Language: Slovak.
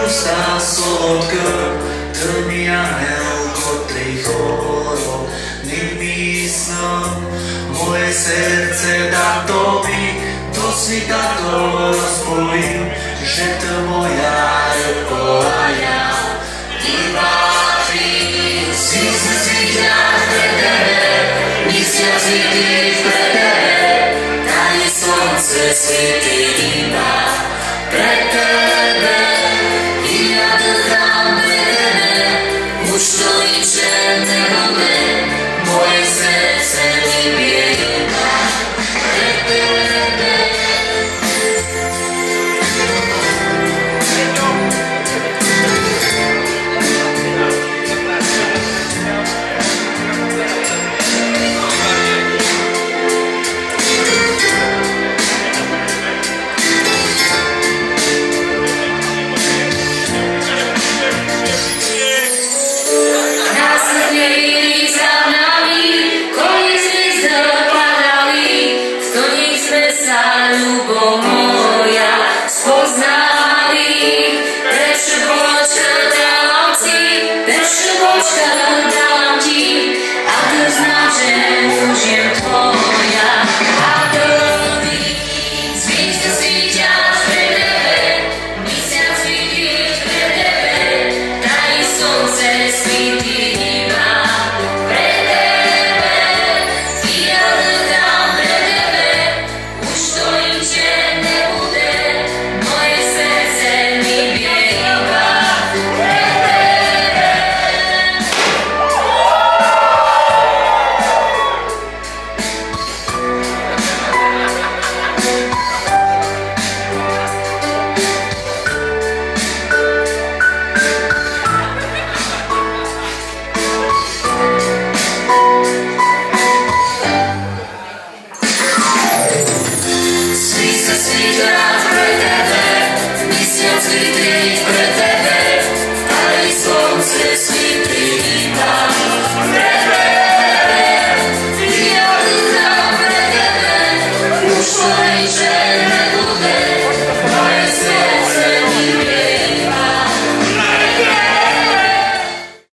stá sladko, to mi aniel, ktorý chorol nemyslel. Moje srdce dá tobі, to si tako rozbojil, že to moja rukoľa. Iba ty si zvíťaz vedere, myslia si ty vedere, tady slunce svieti iba pre tebe. I ja dýcham vedere, už to niče nebude, moje srdce vybije iba pre tebe. Ľubo moja spoznali, prečo bočka dávam ti, prečo bočka dávam ti, a to znám, že